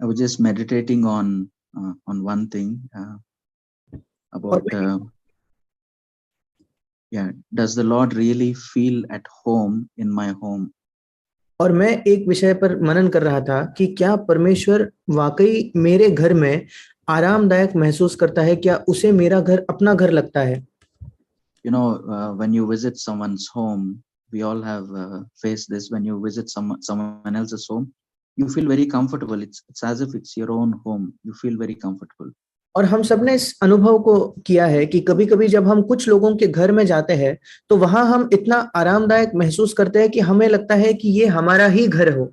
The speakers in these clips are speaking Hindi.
I was just meditating on one thing about does the Lord really feel at home in my home? और मैं एक विषय पर मनन कर रहा था कि क्या परमेश्वर वाकई मेरे घर में आरामदायक महसूस करता है, क्या उसे मेरा घर अपना घर लगता है? You know, when you visit someone's home, we all have faced this. When you visit someone else's home, you feel very comfortable. It's as if it's your own home. You feel very comfortable. और हम सबने इस अनुभव को किया है कि कभी-कभी जब हम कुछ लोगों के घर में जाते हैं तो वहां हम इतना आरामदायक महसूस करते हैं कि हमें लगता है कि ये हमारा ही घर हो।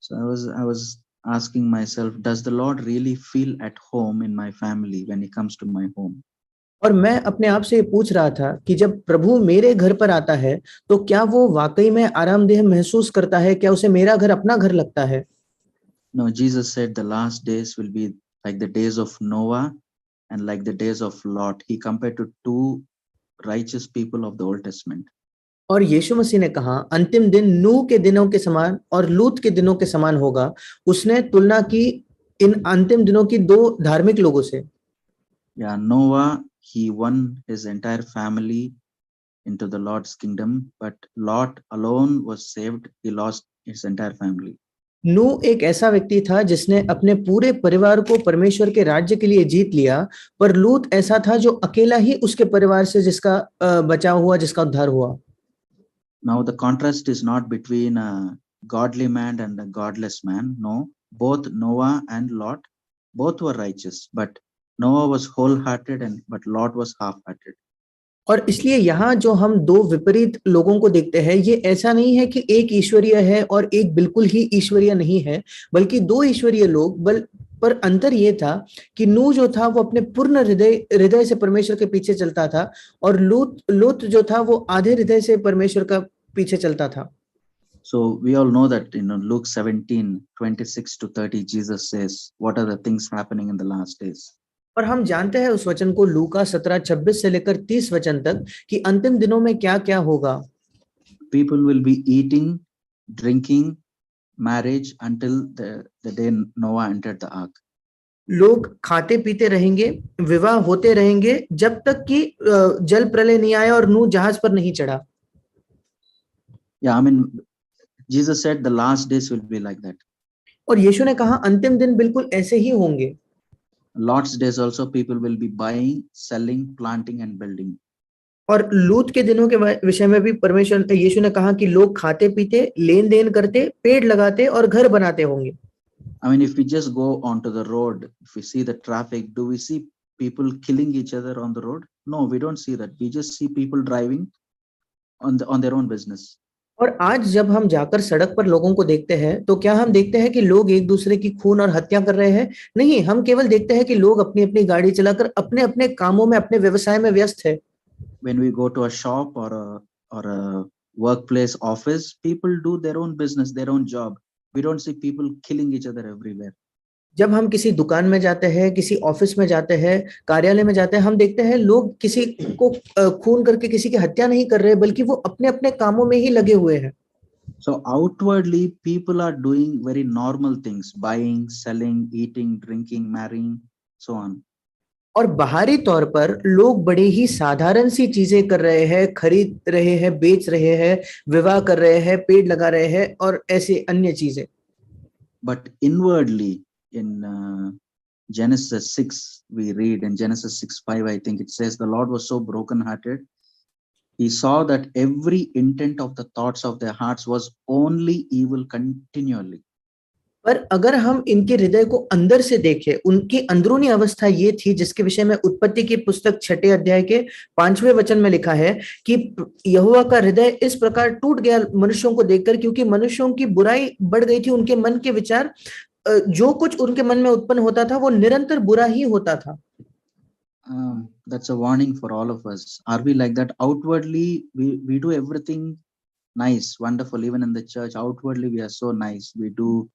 So I was asking myself, does the Lord really feel at home in my family when he comes to my home? और मैं अपने आप से पूछ रहा था कि जब प्रभु मेरे घर पर आता है तो क्या वो वाकई में आरामदेह महसूस करता है, क्या उसे मेरा घर अपना घर लगता है? No, Jesus said the last days will be like the days of Noah and like the days of Lot. He compared to two righteous people of the Old Testament. और यीशु मसीह ने कहा अंतिम दिन नूह के दिनों के समान और लूत के दिनों के समान होगा। उसने तुलना की इन अंतिम दिनों की दो धार्मिक लोगों से। Yeah, Noah, he won his entire family into the Lord's kingdom, but Lot alone was saved. He lost his entire family. नूह एक ऐसा व्यक्ति था जिसने अपने पूरे परिवार को परमेश्वर के राज्य के लिए जीत लिया, पर लूत ऐसा था जो अकेला ही उसके परिवार से जिसका बचाव हुआ, जिसका उद्धार हुआ। Now the contrast is not between a godly man and a godless man. No, both Noah and Lot, both were righteous, but Noah was wholehearted and but Lot was half-hearted. और इसलिए यहाँ जो हम दो विपरीत लोगों को देखते हैं, ये ऐसा नहीं है कि एक ईश्वरीय है और एक बिल्कुल ही ईश्वरीय नहीं है, बल्कि दो ईश्वरीय लोग। पर अंतर ये था कि नूह जो था वो अपने पूर्ण हृदय से परमेश्वर के पीछे चलता था, और लूत जो था वो आधे हृदय से परमेश्वर का पीछे चलता था। So we all know that in Luke 17:26-30, Jesus says, what are the things happening in the last days? और हम जानते हैं उस वचन को लूका 17:26 से लेकर 30 वचन तक कि अंतिम दिनों में क्या क्या होगा। People will be eating, drinking, marriage until the day Noah entered the ark. लोग खाते पीते रहेंगे, विवाह होते रहेंगे जब तक कि जल प्रलय नहीं आया और नूह जहाज पर नहीं चढ़ा। Yeah, I mean, Jesus said the last days will be like that. और यीशु ने कहा अंतिम दिन बिल्कुल ऐसे ही होंगे। Lot's days also people will be buying, selling, planting and building. और लूत के दिनों के विषय में भी परमेश्वर यीशु ने कहा कि लोग खाते पीते, लेन देन करते, पेड़ लगाते और घर बनाते होंगे। I mean, if we just go onto the road, if we see the traffic, do we see people killing each other on the road? No, we don't see that. We just see people driving on their own business. और आज जब हम जाकर सड़क पर लोगों को देखते हैं तो क्या हम देखते हैं कि लोग एक दूसरे की खून और हत्या कर रहे हैं? नहीं, हम केवल देखते हैं कि लोग अपनी अपनी गाड़ी चलाकर अपने अपने कामों में, अपने व्यवसाय में व्यस्त है। When we go to a shop or a workplace office, people do their own business, their own job. We don't see people killing each other everywhere. जब हम किसी दुकान में जाते हैं, किसी ऑफिस में जाते हैं, कार्यालय में जाते हैं, हम देखते हैं लोग किसी को खून करके किसी की हत्या नहीं कर रहे, बल्कि वो अपने अपने कामों में ही लगे हुए हैं। So outwardly, people are doing very normal things: buying, selling, eating, drinking, marrying, so on. और बाहरी तौर पर लोग बड़े ही साधारण सी चीजें कर रहे हैं, खरीद रहे हैं, बेच रहे हैं, विवाह कर रहे हैं, पेड़ लगा रहे हैं और ऐसे अन्य चीजें। But inwardly, in Genesis 6, we read in Genesis 6:5, I think it says, the Lord was so brokenhearted. He saw that every intent of the thoughts of their hearts was only evil continually. पर अगर हम इनके हृदय को अंदर से देखें, उनकी अंदरूनी अवस्था ये थी जिसके विषय में उत्पत्ति की पुस्तक 6 अध्याय के 5वें वचन में लिखा है कि यहोवा का हृदय इस प्रकार टूट गया मनुष्यों को देखकर, क्योंकि मनुष्यों की बुराई बढ़ गई थी। उनके मन के विचार, जो कुछ उनके मन में उत्पन्न होता था वो निरंतर बुरा ही होता था। That's a warning for all of us. Are we like that? Outwardly, we do everything nice, wonderful. Even in the church, outwardly we are so nice. We do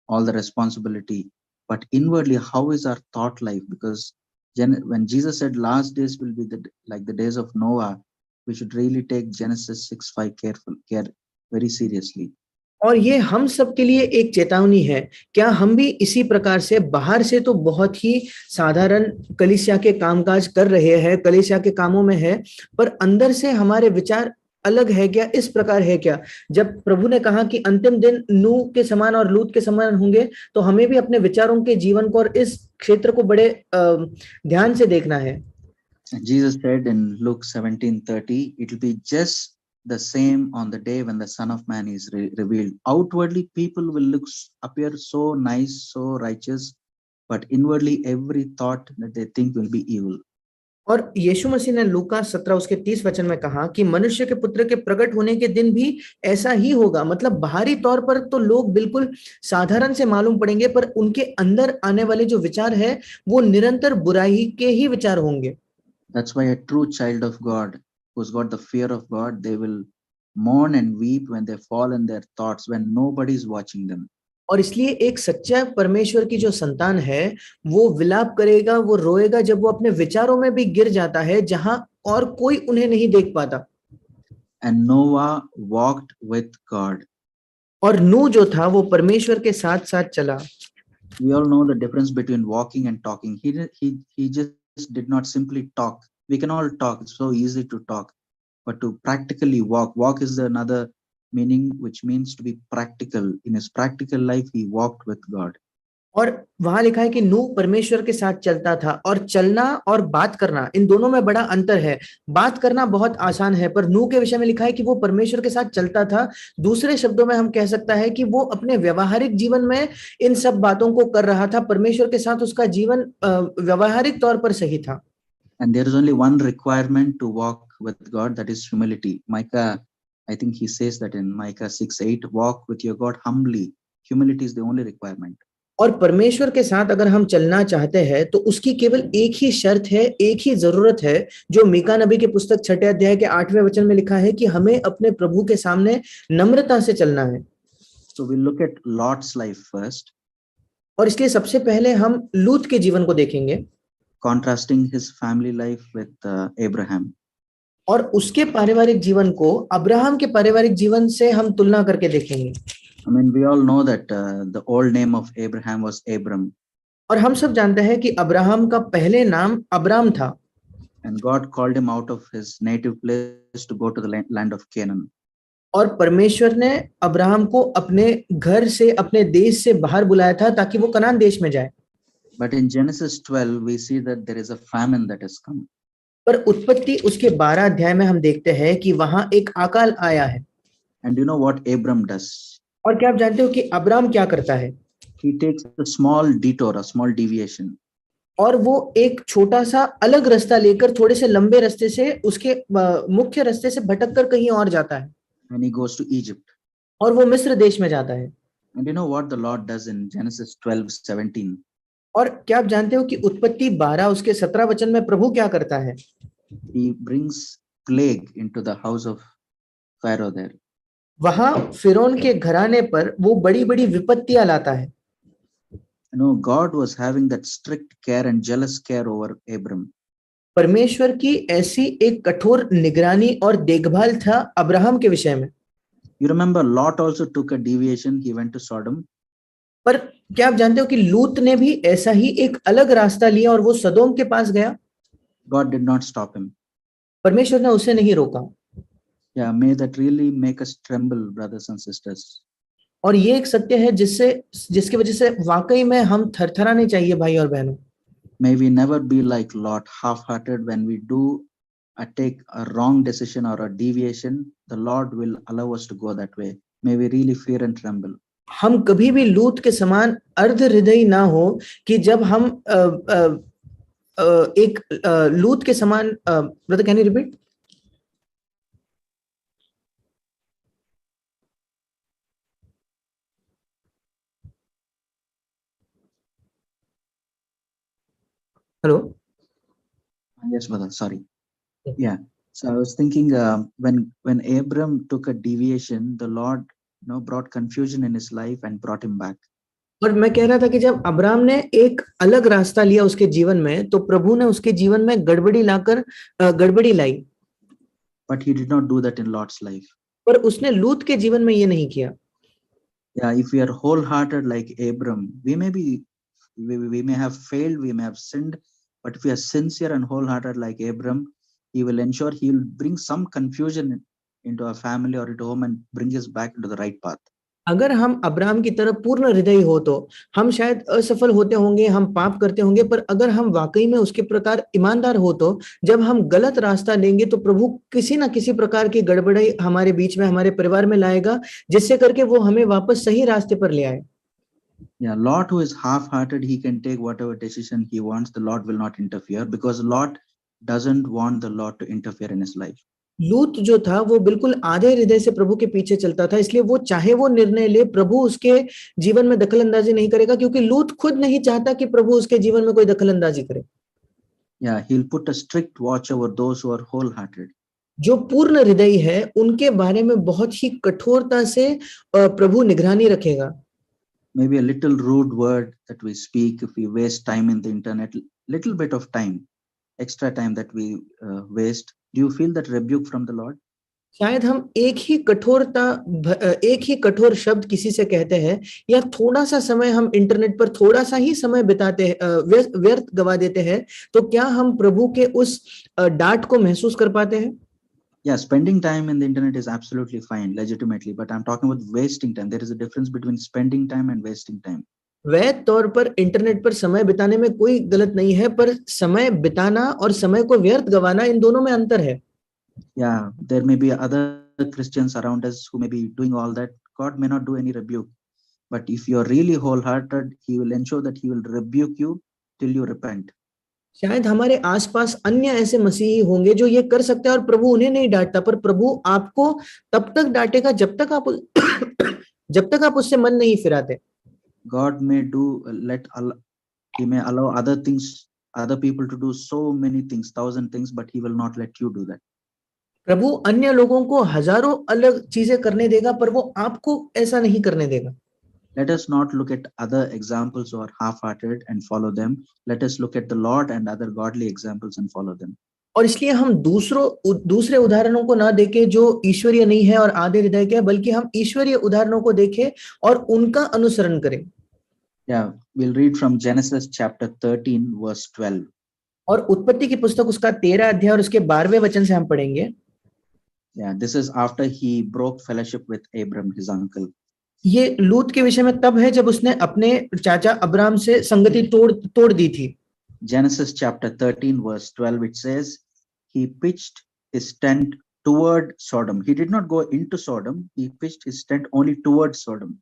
all the responsibility, but inwardly, how is our thought life? Because when Jesus said last days will be like the days of Noah, we should really take Genesis 6:5 care very seriously. और ये हम सब के लिए एक चेतावनी है। क्या हम भी इसी प्रकार से बाहर से तो बहुत ही साधारण कलीसिया के कामकाज कर रहे हैं, कलीसिया के कामों में है, पर अंदर से हमारे विचार अलग है क्या, इस प्रकार है क्या? जब प्रभु ने कहा कि अंतिम दिन नूह के समान और लूत के समान होंगे, तो हमें भी अपने विचारों के जीवन को और इस क्षेत्र को बड़े ध्यान से देखना है। Jesus said in Luke 17:30, it will be just the same on the day when the Son of Man is revealed. Outwardly, people will appear so nice, so righteous, but inwardly, every thought that they think will be evil. और यीशु मसीह ने लूका 17 उसके 30 वचन में कहा कि मनुष्य के पुत्र के प्रकट होने के दिन भी ऐसा ही होगा। मतलब बाहरी तौर पर तो लोग बिल्कुल साधारण से मालूम पड़ेंगे, पर उनके अंदर आने वाले जो विचार है वो निरंतर बुराई के ही विचार होंगे। That's why a true child of God who's got the fear of God, they will mourn and weep when they fall in their thoughts when nobody is watching them. और इसलिए एक सच्चा परमेश्वर की जो संतान है वो विलाप करेगा, वो रोएगा जब वो अपने विचारों में भी गिर जाता है जहां और कोई उन्हें नहीं देख पाता। And Noah walked with God. और नूह जो था वो परमेश्वर के साथ साथ चला। We all know the difference between walking and talking. He just did not simply talk. We can all talk. It's so easy to talk, but to practically walk. Walk is another meaning, which means to be practical. In his practical life, he walked with God. और वहां लिखा है कि नूह परमेश्वर के साथ चलता था, और चलना और बात करना इन दोनों में बड़ा अंतर है। बात करना बहुत आसान है, पर नूह के विषय में लिखा है कि वो परमेश्वर के साथ चलता था। दूसरे शब्दों में हम कह सकता है कि वो अपने व्यवहारिक जीवन में इन सब बातों को कर रहा था। परमेश्वर के साथ उसका जीवन व्यवहारिक तौर पर सही था। And there is only one requirement to walk with God, that is humility. Micah, I think he says that in Micah 6:8, walk with your God humbly. Humility is the only requirement. और परमेश्वर के साथ अगर हम चलना चाहते हैं तो उसकी केवल एक ही शर्त है, एक ही जरूरत है, जो मीका नबी के पुस्तक 6 अध्याय के 8वें वचन में लिखा है कि हमें अपने प्रभु के सामने नम्रता से चलना है। So we'll look at Lot's life first. और इसलिए सबसे पहले हम लूत के जीवन को देखेंगे, contrasting his family life with Abraham. और उसके पारिवारिक जीवन को अब्राहम के पारिवारिक जीवन से हम तुलना करके देखेंगे। I mean, we all know that the old name of Abraham was Abram. और हम सब जानते हैं कि अब्राहम का पहले नाम अब्राम था। And God called him out of his native place to go to the land of Canaan. और परमेश्वर ने अब्राहम को अपने घर से, अपने देश से बाहर बुलाया था ताकि वो कनान देश में जाए। But in Genesis 12, we see that there is a famine that has come. पर उत्पत्ति उसके 12 अध्याय में हम देखते हैं कि वहां एक अकाल आया है। And you know what Abram does? और क्या आप जानते हो कि अब्राम क्या करता है? He takes a small detour, a small deviation. और वो एक छोटा सा अलग रास्ता लेकर थोड़े से लंबे रास्ते से, उसके मुख्य रास्ते से भटककर कहीं और जाता है। And he goes to Egypt. और वो मिस्र देश में जाता है। And you know what the Lord does in Genesis 12:17? और क्या आप जानते हो कि उत्पत्ति 12 उसके 17 वचन में प्रभु क्या करता है? He brings plague into the house of Pharaoh there. वहां फिरौन के घराने पर वो बड़ी बड़ी विपत्तियां लाता है। You know, God was having that strict care and jealous care over Abram. परमेश्वर की ऐसी एक कठोर निगरानी और देखभाल था अब्राहम के विषय में। You remember Lot also took a deviation. He went to Sodom. पर क्या आप जानते हो कि लूत ने भी ऐसा ही एक अलग रास्ता लिया और वो सदोम के पास गया। God did not stop him. परमेश्वर ने उसे नहीं रोका। Yeah, may that really make us tremble, brothers and sisters. और ये एक सत्य है जिसकी वजह से वाकई में हम थरथराने चाहिए भाई और बहनों। May we never be like Lot, half-hearted when we do take a wrong decision or a deviation. The Lord will allow us to go that way. May we really fear and tremble. हम कभी भी लूत के समान अर्ध हृदय ना हो कि जब हम एक लूत के समान, brother can you repeat? Hello? Yes, brother. Sorry. Yeah. So I was thinking, when Abram took a deviation, the Lord, brought confusion in his life and brought him back. और मैं कह रहा था कि जब अब्राम ने एक अलग रास्ता लिया उसके जीवन में, तो प्रभु ने उसके जीवन में गड़बड़ी लाई। But he did not do that in Lot's life. पर उसने लूत के जीवन में ये नहीं किया। Yeah, if we are wholehearted like Abram, we may have failed, we may have sinned, but if we are sincere and wholehearted like Abram, he will ensure he will bring some confusion into our family or into home and bring us back into the right path. अगर हम अब्राहम की तरह पूर्ण हृदय हो तो हम शायद असफल होते होंगे, हम पाप करते होंगे, पर अगर हम वाकई में उसके प्रकार ईमानदार हो तो जब हम गलत रास्ता लेंगे तो प्रभु किसी ना किसी प्रकार की गड़बड़ी हमारे बीच में, हमारे परिवार में लाएगा, जिससे करके वो हमें वापस सही रास्ते पर ले आए. Yeah, Lot who is half-hearted, he can take whatever decision he wants. The Lord will not interfere because Lot doesn't want the Lord to interfere in his life. लूत जो था वो बिल्कुल आधे हृदय से प्रभु के पीछे चलता था, इसलिए वो चाहे वो निर्णय ले, प्रभु उसके जीवन में दखल अंदाजी नहीं करेगा, क्योंकि लूत खुद नहीं चाहता कि प्रभु उसके जीवन में कोई दखल अंदाजी करे. Yeah, he'll put a strict watch over those who are wholehearted. जो पूर्ण हृदय है उनके बारे में बहुत ही कठोरता से प्रभु निगरानी रखेगा. Maybe a little rude word that we speak, if we waste time in the internet, little bit of time, extra time that we waste, do you feel that rebuke from the Lord? शायद हम एक ही कठोर शब्द किसी से कहते हैं, या थोड़ा सा समय हम इंटरनेट पर थोड़ा सा ही समय बिताते हैं, व्यर्थ गवा देते हैं, तो क्या हम प्रभु के उस डांट को महसूस कर पाते हैं? Yeah, spending time in the internet is absolutely fine, legitimately, but I'm talking about wasting time. There is a difference between spending time and wasting time. वैध तौर पर इंटरनेट पर समय बिताने में कोई गलत नहीं है, पर समय बिताना और समय को व्यर्थ गवाना, इन दोनों में अंतर है. Yeah, there may be other Christians around us who may be doing all that. God may not do any rebuke, but if you're really wholehearted, he will ensure that he will rebuke you till you repent. शायद हमारे आसपास अन्य ऐसे मसीही होंगे जो ये कर सकते हैं और प्रभु उन्हें नहीं डांटता, पर प्रभु आपको तब तक डांटेगा जब तक आप जब तक आप उससे मन नहीं फिराते. God may he may allow other things, other people to do so many things, 1,000 things, but he will not let you do that. प्रभु अन्य लोगों को हजारों अलग चीजें करने देगा, पर वो आपको ऐसा नहीं करने देगा. Let us not look at other examples who are half-hearted and follow them. Let us look at the Lord and other godly examples and follow them. और इसलिए हम दूसरे उदाहरणों को ना देखें जो ईश्वरीय नहीं है और आधे हृदय के, बल्कि हम ईश्वरीय उदाहरणों को देखें और उनका अनुसरण करें. Yeah, we'll read from Genesis chapter 13 verse 12. और उत्पत्ति की पुस्तक उसका 13 अध्याय और उसके 12वें वचन से हम पढ़ेंगे. Yeah, this is after he broke fellowship with Abram, his uncle. ये लूत के विषय में तब है जब उसने अपने चाचा अब्राम से संगति तोड़ दी थी. Genesis chapter 13 verse 12, it says, he pitched his tent toward Sodom. He did not go into Sodom. He pitched his tent only toward Sodom.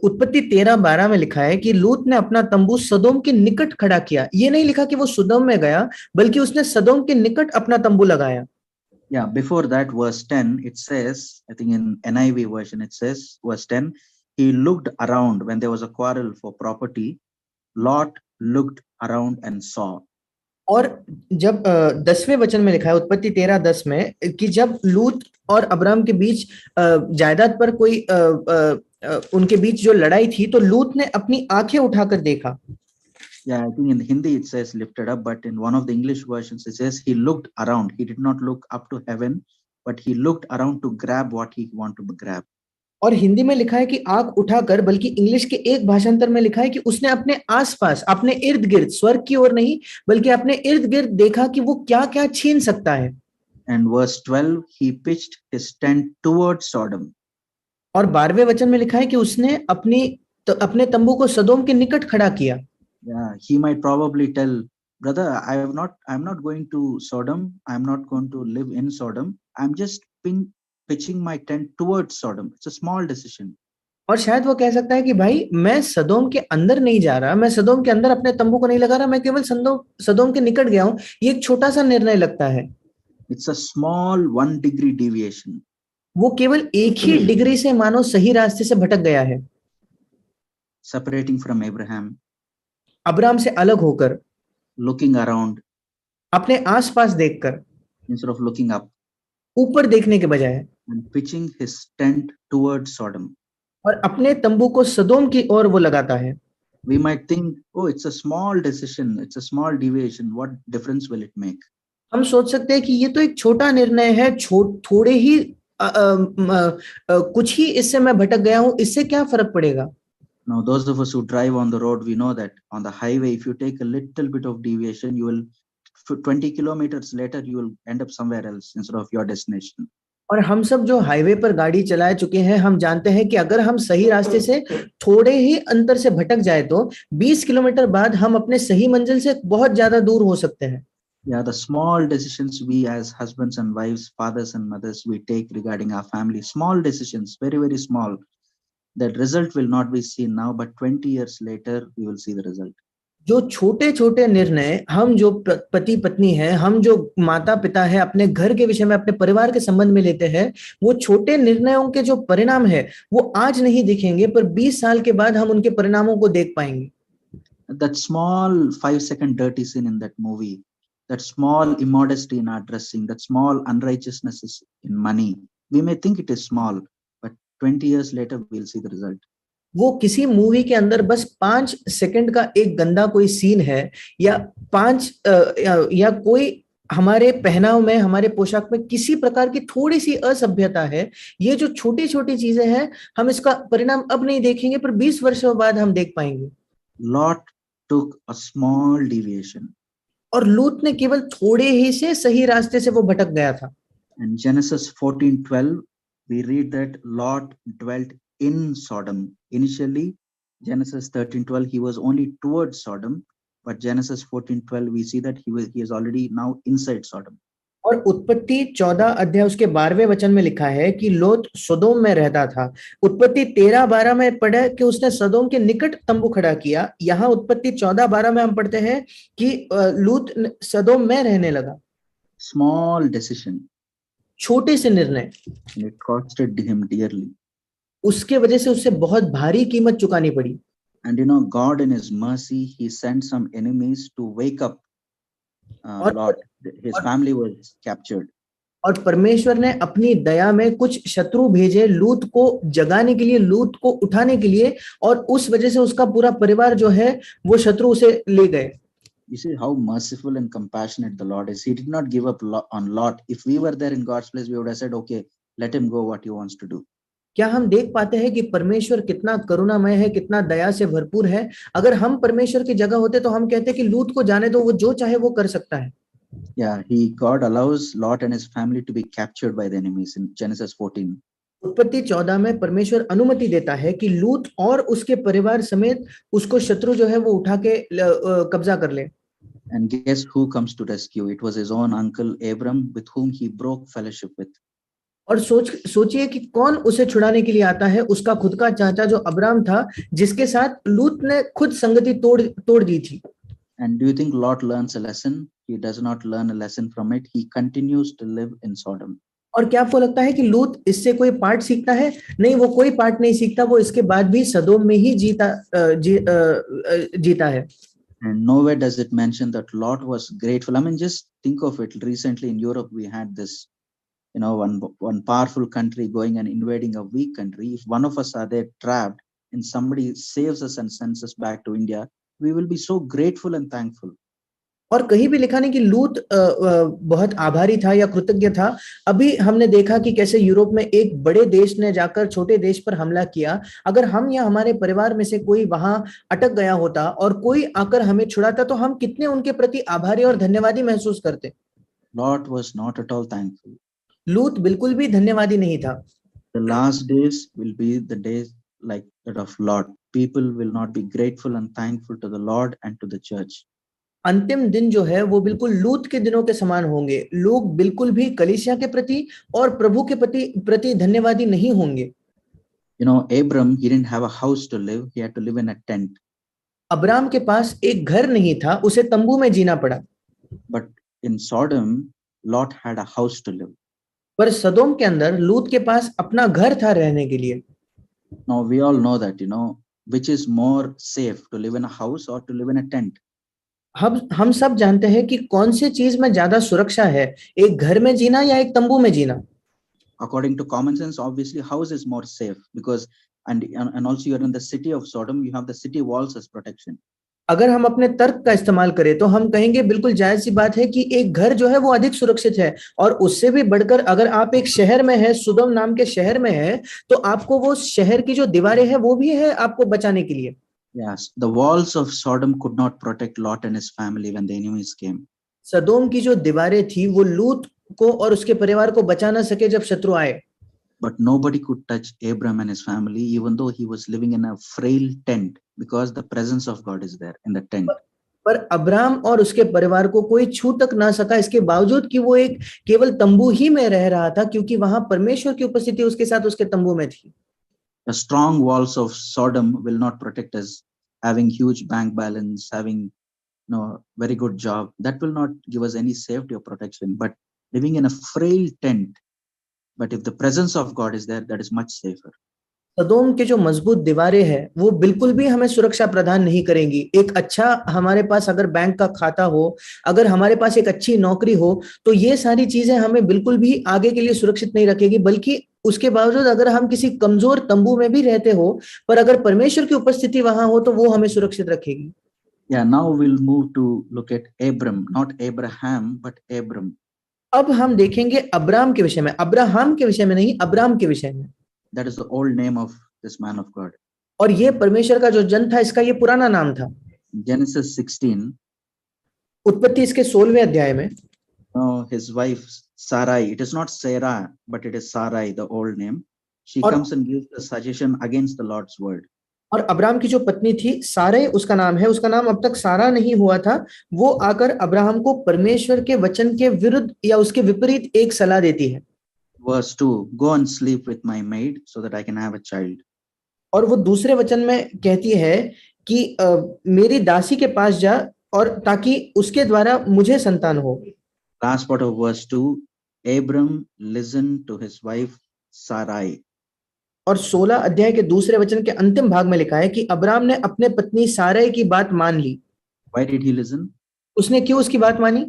उत्पत्ति 13:12 में लिखा है कि लूत ने अपना तंबू सदोम के निकट खड़ा किया. ये नहीं लिखा कि वो सदोम में गया, बल्कि उसने सदोम के निकट अपना तंबू लगाया. Yeah, before that, verse 10, it says, I think in NIV version, it says, verse 10, he looked around when there was a quarrel for property. Lot looked around and saw. और जब 10वें वचन में लिखा है उत्पत्ति 13:10 में कि जब लूत और अब्राम के बीच जायदाद पर कोई उनके बीच जो लड़ाई थी, तो लूत ने अपनी आंखें उठाकर देखा. Yeah, I think in Hindi it says lifted up, but in one of the English versions it says he looked around. He did not look up to heaven, but he looked around to grab what he wanted to grab. और हिंदी में लिखा है कि आंख उठाकर, बल्कि इंग्लिश के एक भाषांतर में लिखा है कि उसने अपने आसपास, अपने इर्द गिर्द, स्वर्ग की ओर नहीं बल्कि अपने इर्द गिर्द देखा कि वो क्या क्या छीन सकता है. And verse 12, he pitched his tent towards Sodom. और 12वें वचन में लिखा है कि उसने अपने तंबू को सदोम के निकट खड़ा किया. Yeah, he might probably tell, brother, I'm not going to Sodom. I'm not going to live in Sodom. I'm just pitching my tent towards Sodom. It's a small decision. और शायद वो कह सकता है कि भाई मैं सदोम के अंदर नहीं जा रहा, मैं सदोम के अंदर अपने तंबू को नहीं लगा रहा, मैं केवल सदोम के निकट गया हूं. ये एक छोटा सा निर्णय लगता है. It's a small 1 degree deviation. वो केवल एक ही डिग्री से मानो सही रास्ते से भटक गया है. Separating from Abraham. अब्राम से अलग होकर, looking around, अपने आसपास देखकर, instead of looking up, ऊपर देखने के बजाय, and pitching his tent towards Sodom. और अपने तंबू को सदोम की ओर वो लगाता है. We might think, oh, it's a small decision, it's a small deviation. What difference will it make? हम सोच सकते हैं कि ये तो एक छोटा निर्णय है, थोड़े ही कुछ ही इससे मैं भटक गया हूं, इससे क्या फर्क पड़ेगा? Now, those of us who drive on the road, we know that on the highway, if you take a little bit of deviation, you will 20 kilometers later, you will end up somewhere else instead of your destination. और हम सब जो हाईवे पर गाड़ी चला चुके हैं, हम जानते हैं कि अगर हम सही रास्ते से थोड़े ही अंतर से भटक जाए तो 20 किलोमीटर बाद हम अपने सही मंजिल से बहुत ज्यादा दूर हो सकते हैं। Yeah, the small decisions we as husbands and wives, fathers and mothers, we take regarding our family, small decisions, very, very small. That result will not be seen now, but 20 years later, we will see the result. जो छोटे छोटे निर्णय हम जो पति पत्नी है, हम जो माता पिता है अपने घर के विषय में, अपने परिवार के संबंध में लेते हैं, वो छोटे निर्णयों के जो परिणाम है वो आज नहीं दिखेंगे, पर 20 साल के बाद हम उनके परिणामों को देख पाएंगे। That small 5-second dirty sin in that movie, that small immodesty in our dressing, that small unrighteousness in money, we may think it is small, but 20 years later, we'll see the result. वो किसी मूवी के अंदर बस 5 सेकंड का एक गंदा कोई सीन है, या 5 या कोई हमारे पहनाव में, हमारे पोशाक में किसी प्रकार की थोड़ी सी असभ्यता है, ये जो छोटी छोटी चीजें हैं, हम इसका परिणाम अब नहीं देखेंगे, पर 20 वर्षों बाद हम देख पाएंगे। Lot took a small deviation. और लूत ने केवल थोड़े ही से सही रास्ते से वो भटक गया था। And Genesis 14:12, we read that Lot dwelt in Sodom. Initially, Genesis 13:12, he was only towards Sodom, but Genesis 14:12, we see that he is already now inside Sodom. और उत्पत्ति 14 अध्याय उसके 12वें वचन में लिखा है कि लोत सदोम में रहता था। उत्पत्ति 13:12 में पढ़ा कि उसने सदोम के निकट तंबू खड़ा किया। यहाँ उत्पत्ति 14:12 में हम पढ़ते हैं कि लूत सदोम में रहने लगा। Small decision. छोटे से निर्णय, It costed him dearly. उसके वजह से उसे बहुत भारी कीमत चुकानी पड़ी। And you know, God in his mercy, he sent some enemies to wake up Lot. His family was captured. और परमेश्वर ने अपनी दया में कुछ शत्रु भेजे लूत को जगाने के लिए, लूत को उठाने के लिए, और उस वजह से उसका पूरा परिवार जो है वो शत्रु उसे ले गए। You see how merciful and compassionate the Lord is. He did not give up on Lot. If we were there in God's place, we would have said, okay, let him go what he wants to do. क्या हम देख पाते हैं कि परमेश्वर कितना करुणामय है, कितना दया से भरपूर है? अगर हम परमेश्वर की जगह होते तो हम कहते कि लूत को जाने दो, वो जो चाहे वो कर सकता है। Yeah, God allows Lot and his family to be captured by the enemies in Genesis 14. उत्पत्ति 14 में परमेश्वर अनुमति देता है कि लूत और उसके परिवार समेत उसको शत्रु जो है वो उठा के कब्जा कर ले। And guess who comes to rescue? It was his own uncle Abram, with whom he broke fellowship with. और सोचिए कि कौन उसे छुड़ाने के लिए आता है? उसका खुद का चाचा जो अब्राम था, जिसके साथ लूत ने खुद संगति तोड़ दी थी। And do you think Lot learns a lesson? He does not learn a lesson from it. He continues to live in Sodom. और क्या आपको लगता है कि लूत इससे कोई पाठ सीखता है? नहीं, वो कोई पाठ नहीं सीखता, वो इसके बाद भी सदोम में ही जीता है। And nowhere does it mention that Lot was grateful. I mean, just think of it. Recently in Europe, we had this, you know, one powerful country going and invading a weak country. If one of us are there trapped and somebody saves us and sends us back to India, we will be so grateful and thankful. और कहीं भी लिखा नहीं कि लूत बहुत आभारी था या कृतज्ञ था। अभी हमने देखा कि कैसे यूरोप में एक बड़े देश ने जाकर छोटे देश पर हमला किया। अगर हम या हमारे परिवार में से कोई वहां अटक गया होता और कोई आकर हमें छुड़ाता, तो हम कितने उनके प्रति आभारी और धन्यवादी महसूस करते। Lot was not at all thankful. लूत बिल्कुल भी धन्यवादी नहीं था। The last days will be the days like that of Lot. People will not be grateful and thankful to the Lord and to the church. अंतिम दिन जो है वो बिल्कुल लूत के दिनों के समान होंगे। लोग बिल्कुल भी कलीसिया के प्रति और प्रभु के प्रति धन्यवादी नहीं होंगे। You know, Abram, he didn't have a house to live. He had to live in a tent. Abram के पास एक घर नहीं था, उसे तंबू में जीना पड़ा। But in Sodom, Lot had a house to live. पर सदोम के अंदर लूत के पास अपना घर था रहने के लिए। Now we all know that, you know, which is more safe, to live in a house or to live in a tent. हम सब जानते हैं कि कौन सी चीज में ज्यादा सुरक्षा है, एक घर में जीना या एक तंबू में जीना। According to common sense, obviously house is more safe, because and also you're in the city of Sodom, you have the city walls as protection. अगर हम अपने तर्क का इस्तेमाल करें तो हम कहेंगे बिल्कुल जायज सी बात है कि एक घर जो है वो अधिक सुरक्षित है, और उससे भी बढ़कर अगर आप एक शहर में है, सुदम नाम के शहर में है, तो आपको वो शहर की जो दीवारें हैं वो भी है आपको बचाने के लिए। Yes, the walls of Sodom could not protect Lot and his family when the enemies came. सदोम की जो दीवारें थी वो लूत को और उसके परिवार को बचा ना सके जब शत्रु आए। But nobody could touch Abram and his family, even though he was living in a frail tent, because the presence of God is there in the tent. पर अब्राम और उसके परिवार को कोई छू तक ना सका, इसके बावजूद कि वो एक केवल तंबू ही में रह रहा था, क्योंकि वहां परमेश्वर की उपस्थिति उसके साथ उसके तंबू में थी। The strong walls of Sodom will not protect us. Having huge bank balance, having very good job, that will not give us any safety or protection. But living in a frail tent, but if the presence of God is there, that is much safer. सदोम के जो मजबूत दीवारें हैं वो बिल्कुल भी हमें सुरक्षा प्रदान नहीं करेंगी। एक अच्छा हमारे पास अगर बैंक का खाता हो, अगर हमारे पास एक अच्छी नौकरी हो, तो ये सारी चीजें हमें बिल्कुल भी आगे के लिए सुरक्षित नहीं रखेगी, बल्कि उसके बावजूद अगर हम किसी कमजोर तंबू में भी रहते हो, पर अगर परमेश्वर की उपस्थिति वहां हो तो वो हमें सुरक्षित रखेगी। Yeah, now we'll move to look at Abram, not Abraham, but Abram. अब हम देखेंगे अब्राम के विषय में, अब्राहम के विषय में नहीं, अब्राम के विषय में। That is the old name of this man of God. और ये परमेश्वर का जो जन था, इसका ये पुराना नाम था। Genesis 16. उत्पत्ति इसके 16वें अध्याय में His wife Sarai, it is not Sarah, but it is Sarai, the old name. She और comes and gives a suggestion against the Lord's word. और अब्राम की जो पत्नी थी सारे उसका नाम है, उसका नाम अब तक सारा नहीं हुआ था, वो आकर अब्राहम को परमेश्वर के वचन के विरुद्ध या उसके विपरीत एक सलाह देती है। Verse 2, go and sleep with my maid so that I can have a child. और वो दूसरे वचन में कहती है कि मेरी दासी के पास जा और ताकि उसके द्वारा मुझे संतान हो। Last part of verse 2, Abram listened to his wife Sarai. और 16 अध्याय के दूसरे वचन के अंतिम भाग में लिखा है कि अब्राम ने अपने पत्नी सारै की बात मान ली। Why did he listen? उसने क्यों उसकी बात मानी?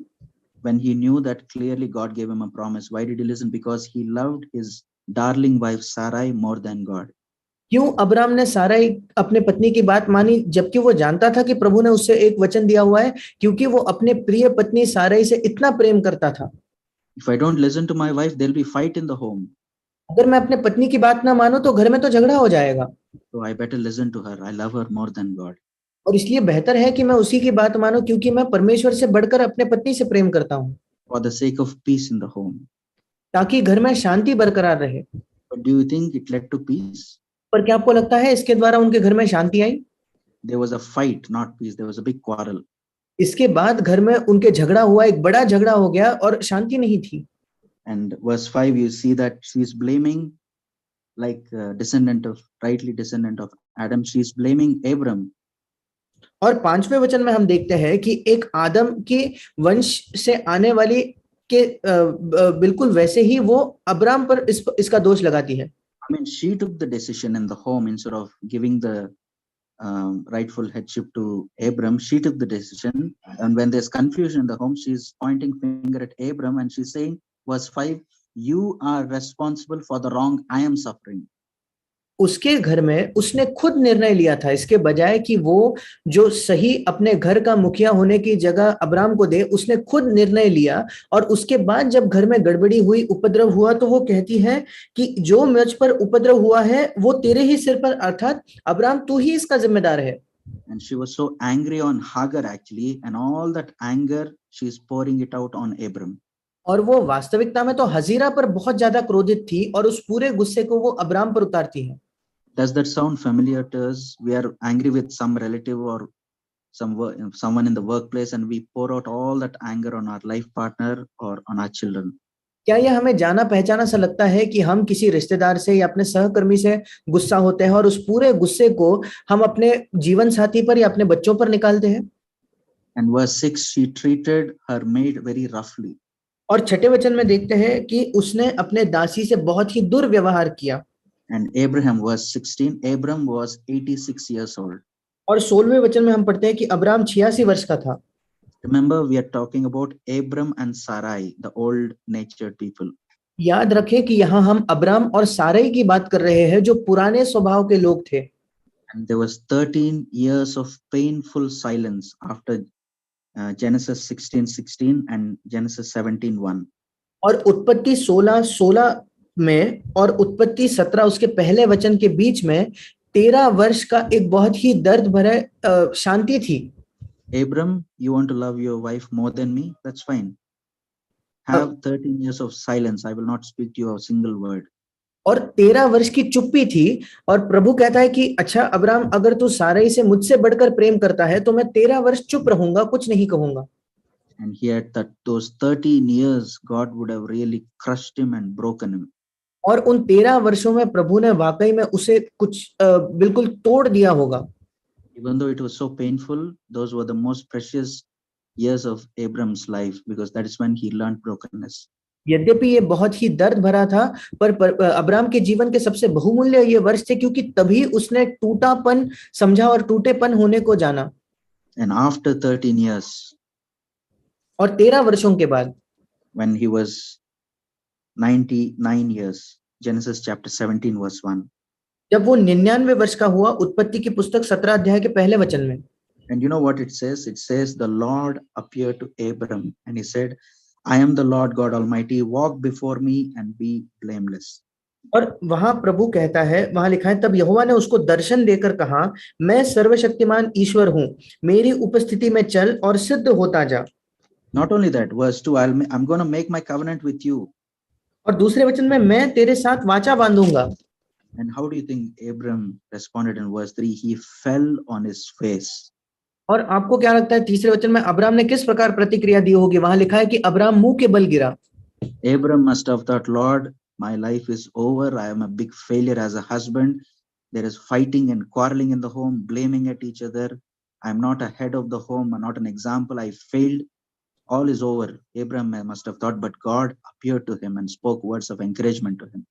When he knew that clearly God gave him a promise, why did he listen? Because he loved his darling wife Sarai more than God. क्यों अब्राम ने सारै अपने पत्नी की बात मानी, जबकि वो जानता था कि प्रभु ने उससे एक वचन दिया हुआ है? क्योंकि वो अपने प्रिय पत्नी सारै से इतना प्रेम करता था। If I don't listen to my wife, there'll be fight in the home. अगर मैं अपने पत्नी की बात ना मानूं तो घर में तो झगड़ा हो जाएगा। So I better listen to her. I love her more than God. और इसलिए बेहतर है कि मैं उसी की बात मानूं, क्योंकि मैं परमेश्वर से बढ़कर अपने पत्नी से प्रेम करता हूं। For the sake of peace in the home. ताकि घर में शांति बरकरार रहे। But do you think it led to peace? पर क्या आपको लगता है इसके द्वारा उनके घर में शांति आई? There was a fight, not peace. There was a big quarrel. इसके बाद घर में उनके झगड़ा हुआ, एक बड़ा झगड़ा हो गया और शांति नहीं थी। And verse 5, you see that she's blaming, like rightly descendant of Adam, she's blaming Abram. और 5वें वचन में हम देखते हैं कि एक आदम के वंश से आने वाली के बिल्कुल वैसे ही वो अब्राम पर इसका दोष लगाती है। I mean, she took the decision in the home instead of giving the rightful headship to Abram. She took the decision, and when there's confusion in the home, she's pointing finger at Abram and she's saying, verse 5, you are responsible for the wrong I am suffering. उसके घर में उसने खुद निर्णय लिया था, इसके बजाय कि वो जो सही अपने घर का मुखिया होने की जगह अब्राम को दे, उसने खुद निर्णय लिया। और उसके बाद जब घर में गड़बड़ी हुई, उपद्रव हुआ, तो वो कहती है कि जो मुझ पर उपद्रव हुआ है वो तेरे ही सिर पर, अर्थात अब्राम तू ही इसका जिम्मेदार है। And she was so angry on Hagar actually, and all that anger she's pouring it out on Abram. और वो वास्तविकता में तो हजीरा पर बहुत ज्यादा क्रोधित थी और उस पूरे गुस्से को वो अब्राम पर उतारती है। Does that sound familiar to us? We are angry with some relative or someone in the workplace, and we pour out all that anger on our life partner or on our children. क्या यह हमें जाना पहचाना सा लगता है कि हम किसी रिश्तेदार से या अपने सहकर्मी से गुस्सा होते हैं और उस पूरे गुस्से को हम अपने जीवन साथी पर या अपने बच्चों पर निकालते हैं? And verse 6, she treated her maid very roughly. और 6वें वचन में देखते हैं कि उसने अपने दासी से बहुत ही दुर्व्यवहार किया। And Abraham, verse 16, Abram was 86 years old. और 16वें वचन में हम पढ़ते हैं कि अब्राम 86 वर्ष का था। Remember, we are talking about Abram and Sarai, the old natured people. याद रखें कि यहाँ हम अब्राम और सारै की बात कर रहे हैं, जो पुराने स्वभाव के लोग थे। And there was 13 years of painful silence after Genesis 16:16 and Genesis 17:1. और उत्पत्ति 16:16 में और उत्पत्ति 17 उसके पहले वचन के बीच में 13 वर्ष का एक बहुत ही दर्द भरे शांति थी। Abram, you want to love your wife more than me? That's fine. Have 13 years of silence. I will not speak to you a single word. और 13 वर्ष की चुप्पी थी और प्रभु कहता है कि अच्छा अब्राहम, अगर तू साराई से मुझसे बढ़कर प्रेम करता है तो मैं 13 वर्ष चुप रहूंगा, कुछ नहीं कहूंगा। And yet that those 13 years God would have really crushed him and broken him. और उन 13 वर्षों में प्रभु ने वाकई में उसे कुछ बिल्कुल तोड़ दिया होगा। Even though it was so painful, those were the most precious years of Abram's life, because that is when he learned brokenness. यद्यपि ये बहुत ही दर्द भरा था, पर अब्राहम के जीवन के सबसे बहुमूल्य ये वर्ष थे, क्योंकि तभी उसने टूटापन समझा और टूटेपन होने को जाना। And after 13 years, और 13 वर्षों के बाद, when he was 99 years, Genesis chapter 17 verse 1. जब वो 99 वर्ष का हुआ, उत्पत्ति की पुस्तक 17 अध्याय के पहले वचन में। And you know what it says? It says the Lord appeared to Abram and he said, I am the Lord God Almighty, walk before me and be blameless. और वहां प्रभु कहता है, वहां लिखा है, तब यहोवा ने उसको दर्शन देकर कहा, मैं सर्वशक्तिमान ईश्वर हूं, मेरी उपस्थिति में चल और सिद्ध होता जा। Not only that, verse 2, I'm going to make my covenant with you. और दूसरे वचन में, मैं तेरे साथ वाचा बांधूंगा। And how do you think Abram responded in verse 3? He fell on his face. और आपको क्या लगता है तीसरे वचन में अब्राहम ने किस प्रकार प्रतिक्रिया दी होगी? वहां लिखा है कि अब्राहम मुंह के बल गिरा। Abram must have thought, Lord, my life is over. I am a big failure as a husband. There is fighting and quarreling in the home, blaming at each other. I'm not a head of the home. I'm not an example. I failed. All is over. Abram must have thought, but God appeared to him and spoke words of encouragement to him.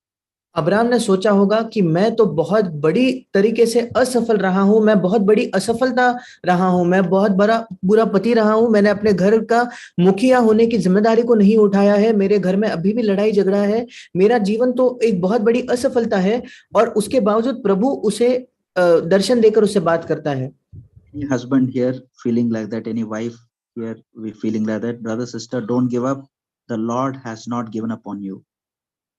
Abraham ने सोचा होगा कि मैं तो बहुत बड़ी तरीके से असफल रहा हूं, मैं बहुत बड़ी असफलता रहा हूं, मैं बहुत बड़ा बुरा पति रहा हूं, मैंने अपने घर का मुखिया होने की जिम्मेदारी को नहीं उठाया है, मेरे घर में अभी भी लड़ाई झगड़ा है, मेरा जीवन तो एक बहुत बड़ी असफलता है। और उसके बावजूद प्रभु उसे दर्शन देकर उससे बात करता है। Any husband here feeling like that? Any wife here we feeling like that? Brother, sister, don't give up. The Lord has not given up on you.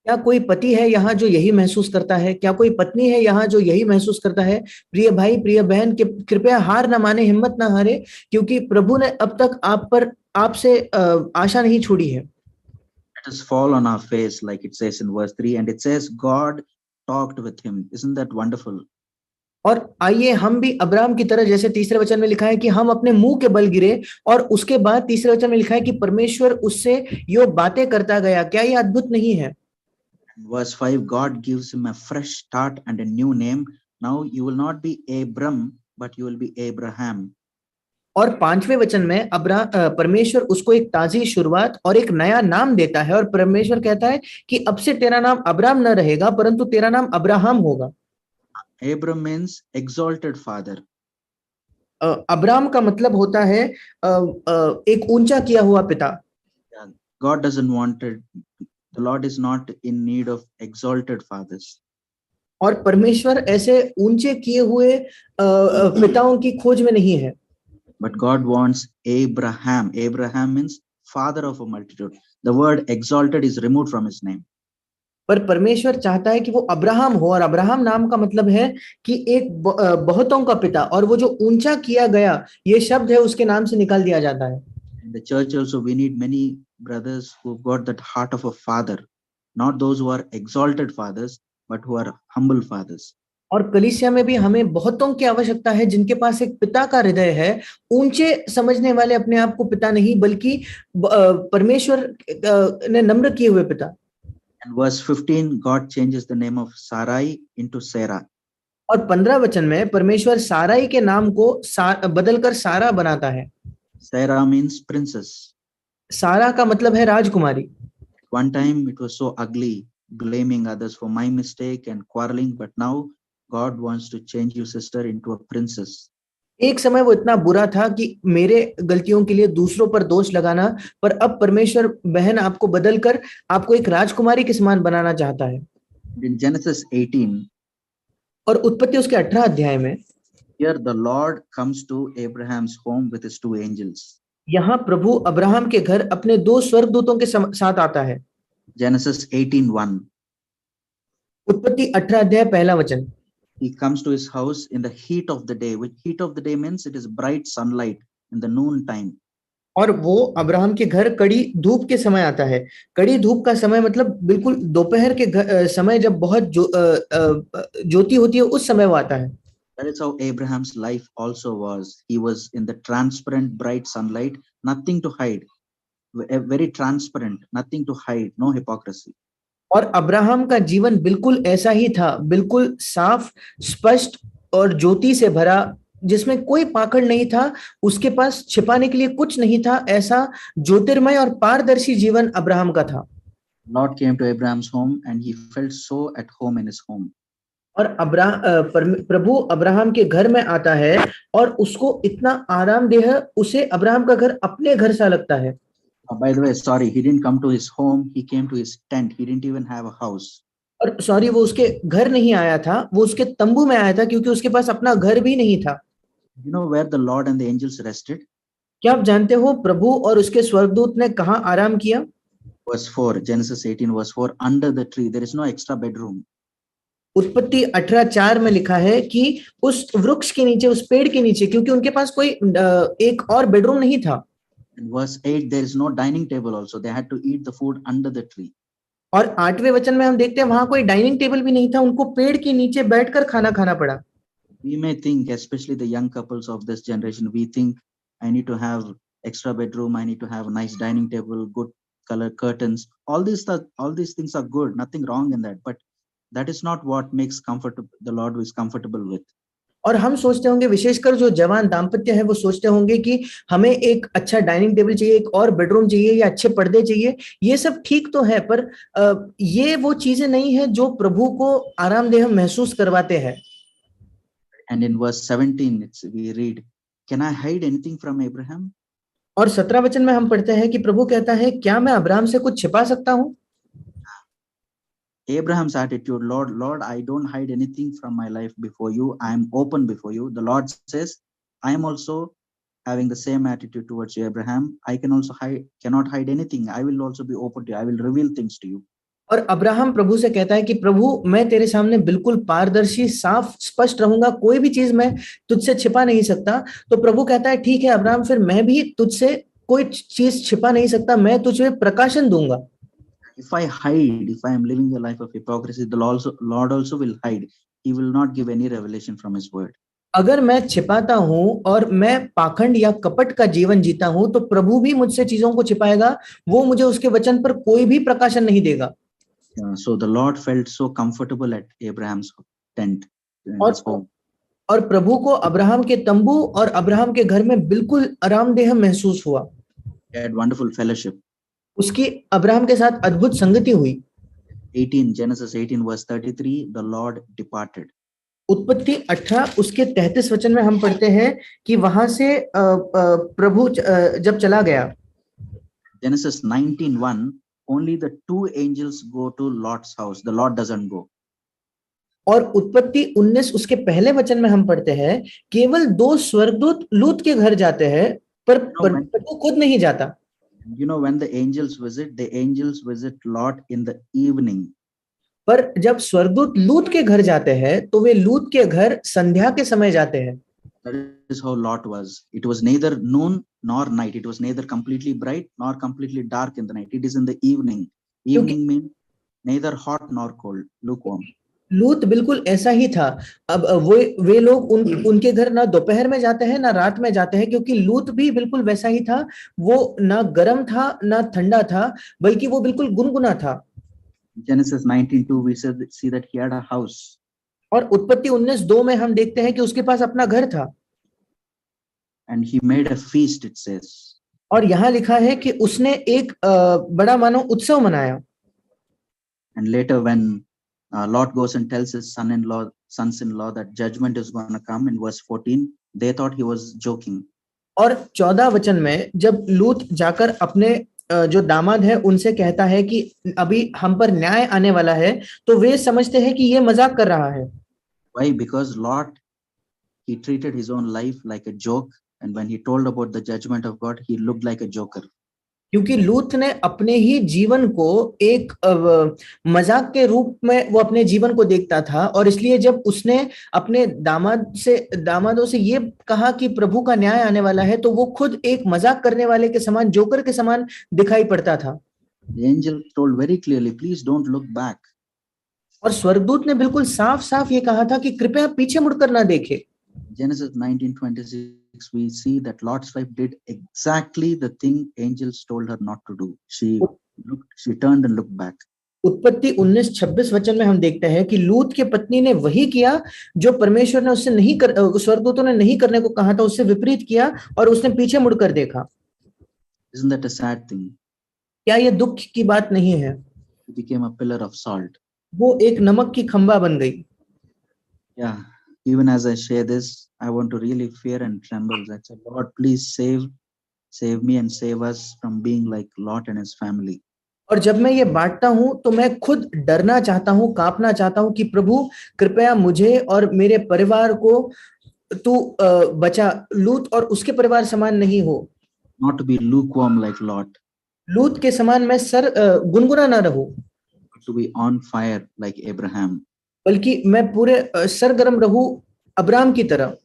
क्या कोई पति है यहाँ जो यही महसूस करता है? क्या कोई पत्नी है यहाँ जो यही महसूस करता है? प्रिय भाई, प्रिय बहन, कृपया हार ना माने, हिम्मत ना हारे, क्योंकि प्रभु ने अब तक आपसे आशा नहीं छोड़ी है। Let us fall on our face, like it says in verse 3, and it says God talked with him. Isn't that wonderful? और आइए हम भी अब्राहम की तरह, जैसे तीसरे वचन में लिखा है कि हम अपने मुंह के बल गिरे, और उसके बाद तीसरे वचन में लिखा है कि परमेश्वर उससे यो बातें करता गया। क्या ये अद्भुत नहीं है? Verse 5, God gives him a fresh start and a new name. Now you will not be Abram, but you will be Abraham. और 5वें वचन में परमेश्वर उसको एक ताजी शुरुआत और एक नया नाम देता है, और परमेश्वर कहता है कि अब से तेरा नाम अब्राम न रहेगा, परंतु तेरा नाम अब्राहम होगा। Abram means exalted father. Abram का मतलब होता है एक ऊंचा किया हुआ पिता। God doesn't want it. The Lord is not in need of exalted fathers. और परमेश्वर ऐसे ऊंचे किए हुए पिताओं की खोज में नहीं है। But God wants Abraham. Abraham means father of a multitude. The word exalted is removed from his name. पर परमेश्वर चाहता है कि वो अब्राहम हो, और अब्राहम नाम का मतलब है कि एक बहुतों का पिता, और वो जो ऊंचा किया गया ये शब्द है उसके नाम से निकाल दिया जाता है। In the church also we need many brothers who've got that heart of a father, not those who are exalted fathers, but who are humble fathers. और कलीसिया में भी हमें बहुतों की आवश्यकता है जिनके पास एक पिता का हृदय है, ऊंचे समझने वाले, अपने आप को पिता नहीं बल्कि परमेश्वर ने नम्र किए हुए पिता। And verse 15, God changes the name of Sarai into Sarah. और 15 वचन में परमेश्वर साराई के नाम को बदलकर सारा बनाता है। Sarah means princess. सारा का मतलब है राजकुमारी। One time it was so ugly, blaming others for my mistake and quarreling, but now God wants to change you, sister, into a princess. एक समय वो इतना बुरा था कि मेरे गलतियों के लिए दूसरों पर दोष लगाना, पर अब परमेश्वर बहन आपको बदलकर आपको एक राजकुमारी के समान बनाना चाहता है। In Genesis 18, और उत्पत्ति उसके 18 अध्याय में here the Lord comes to Abraham's home with his two angels. यहाँ प्रभु अब्राहम के घर अपने दो स्वर्गदूतों के साथ आता है। Genesis 18:1. उत्पत्ति 18 अध्याय पहला वचन। He comes to his house in the heat of the day, which heat of the day means it is bright sunlight in the noon time. और वो अब्राहम के घर कड़ी धूप के समय आता है। कड़ी धूप का समय मतलब बिल्कुल दोपहर के समय जब बहुत ज्योति होती है उस समय वो आता है। That is how Abraham's life also was. He was in the transparent bright sunlight, nothing to hide, very transparent, nothing to hide, no hypocrisy. और अब्राहम का जीवन बिल्कुल ऐसा ही था, बिल्कुल साफ, स्पष्ट और ज्योति से भरा, जिसमें कोई पाखंड नहीं था, उसके पास छिपाने के लिए कुछ नहीं था। ऐसा ज्योतिर्मय और पारदर्शी जीवन अब्राहम का था। Lord came to Abraham's home and he felt so at home in his home. और प्रभु अब्राहम के घर में आता है और उसको इतना आरामदेह, उसे अब्राहम का घर अपने घर सा लगता है। By the way, sorry, he didn't come to his home, he came to his tent. He didn't even have a house. और सॉरी, वो उसके घर नहीं आया था, वो उसके तंबू में आया था, क्योंकि उसके पास अपना घर भी नहीं था। You know where the Lord and the angels rested? क्या आप जानते हो प्रभु और उसके स्वर्गदूत ने कहाँ आराम किया? Verse 4, Genesis 18 verse 4, under the tree. There is no extra bedroom. उत्पत्ति 18:4 में लिखा है कि उस वृक्ष के नीचे, उस पेड़ के नीचे, क्योंकि उनके पास कोई एक और बेडरूम नहीं था। In verse 8, there is no dining table also. They had to eat the food under the tree. और 8वें वचन में हम देखते हैं वहां कोई डाइनिंग टेबल भी नहीं था, उनको पेड़ के नीचे बैठकर खाना खाना पड़ा। We may think, especially the young couples of this generation, we think I need to have extra bedroom, I need to have a nice dining table, good color curtains. All these things are good, nothing wrong in that, but that is not what makes the Lord is comfortable with. और हम सोचते होंगे, विशेषकर जो जवान दाम्पत्य है, वो सोचते होंगे कि हमें एक अच्छा डाइनिंग टेबल चाहिए, एक और बेडरूम चाहिए, या अच्छे पर्दे चाहिए। ये सब ठीक तो है, पर ये वो चीजें नहीं है जो प्रभु को आरामदेह महसूस करवाते हैं। And in verse 17 we read, can I hide anything from Abraham? और 17 वचन में हम पढ़ते हैं कि प्रभु कहता है, क्या मैं अब्राहम से कुछ छिपा सकता हूं? Abraham's attitude, Lord, I don't hide anything from my life before you. I am open before you. The Lord says, I am also having the same attitude towards you, Abraham. I cannot hide anything. I will also be open to you. I will reveal things to you. और अब्राहम प्रभु से कहता है कि प्रभु, मैं तेरे सामने बिल्कुल पारदर्शी, साफ, स्पष्ट रहूंगा, कोई भी चीज मैं तुझसे छिपा नहीं सकता। तो प्रभु कहता है, ठीक है अब्राहम, फिर मैं भी तुझसे कोई चीज छिपा नहीं सकता, मैं तुझे प्रकाशन दूंगा। If I hide, if I am living a life of hypocrisy, the Lord also will hide. He will not give any revelation from his word. अगर मैं छिपाता हूं और मैं पाखंड या कपट का जीवन जीता हूं, तो प्रभु भी मुझसे चीजों को छिपाएगा, वो मुझे उसके वचन पर कोई भी प्रकाशन नहीं देगा। So the Lord felt so comfortable at Abraham's tent. और प्रभु को अब्राहम के तंबू और अब्राहम के घर में बिल्कुल आरामदेह महसूस हुआ। He had wonderful fellowship. उसकी अब्राहम के साथ अद्भुत संगति हुई। 18, Genesis 18 verse 33, the Lord departed. उत्पत्ति 18 उसके 33 वचन में हम पढ़ते हैं कि वहां से प्रभु जब चला गया। Genesis 19:1, only the two angels go to Lot's house. The Lord doesn't go. और उत्पत्ति 19 उसके पहले वचन में हम पढ़ते हैं, केवल दो स्वर्गदूत लूत के घर जाते हैं, पर प्रभु खुद नहीं जाता। You know, when the angels visit Lot in the evening. पर जब स्वर्गदूत लूत के घर जाते हैं, तो वे लूत के घर संध्या के समय जाते हैं। That is how Lot was. It was neither noon nor night. It was neither completely bright nor completely dark in the night. It is in the evening. Evening means neither hot nor cold, lukewarm. लूत बिल्कुल ऐसा ही था। अब वे लोग उनके घर ना दोपहर में जाते हैं ना रात में जाते हैं, क्योंकि लूत भी बिल्कुल वैसा ही था। वो ना गर्म था ना ठंडा था, बल्कि वो बिल्कुल गुनगुना था। Genesis 19:2 we see that he had a house. और उत्पत्ति 19:2 में हम देखते हैं कि उसके पास अपना घर था। And he made a feast, it says. और यहाँ लिखा है कि उसने एक बड़ा मानो उत्सव मनाया। And later when Lot goes and tells his sons-in-law that judgment is going to come, in verse 14, they thought he was joking. और 14 वचन में जब लूत जाकर अपने जो दामाद है उनसे कहता है कि अभी हम पर न्याय आने वाला है, तो वे समझते हैं कि ये मजाक कर रहा है। Why? Because Lot, he treated his own life like a joke, and when he told about the judgment of God, he looked like a joker. क्योंकि लूत ने अपने ही जीवन को एक मजाक के रूप में वो अपने जीवन को देखता था, और इसलिए जब उसने अपने दामादों से ये कहा कि प्रभु का न्याय आने वाला है, तो वो खुद एक मजाक करने वाले के समान, जोकर के समान दिखाई पड़ता था। The angel told very clearly, please don't look back. और स्वर्गदूत ने बिल्कुल साफ साफ ये कहा था कि कृपया पीछे मुड़कर ना देखे। Genesis 19:26, we see that Lot's wife did exactly the thing angels told her not to do. She turned and looked back. उत्पत्ति 19:26 वचन में हम देखते हैं कि लूत की पत्नी ने वही किया जो परमेश्वर ने उससे नहीं कर, स्वर्गदूतों ने नहीं करने को कहा था, उससे विपरीत किया और उसने पीछे मुड़कर देखा। Isn't that a sad thing? क्या ये दुख की बात नहीं है? He became a pillar of salt. वो एक नमक की खंबा बन गई। Yeah, even as I share this, I want to really fear and tremble. I say, Lord, please save me and save us from being like Lot and his family. और जब मैं ये बांटता हूं तो मैं खुद डरना चाहता हूं, कांपना चाहता हूं कि प्रभु कृपया मुझे और मेरे परिवार को तू बचा, लूत और उसके परिवार समान नहीं हो। Not to be lukewarm like Lot. लूत के समान मैं गुनगुना ना रहूं। To be on fire like Abraham. बल्कि मैं पूरे सरगर्म रहूं अब्राम की तरह।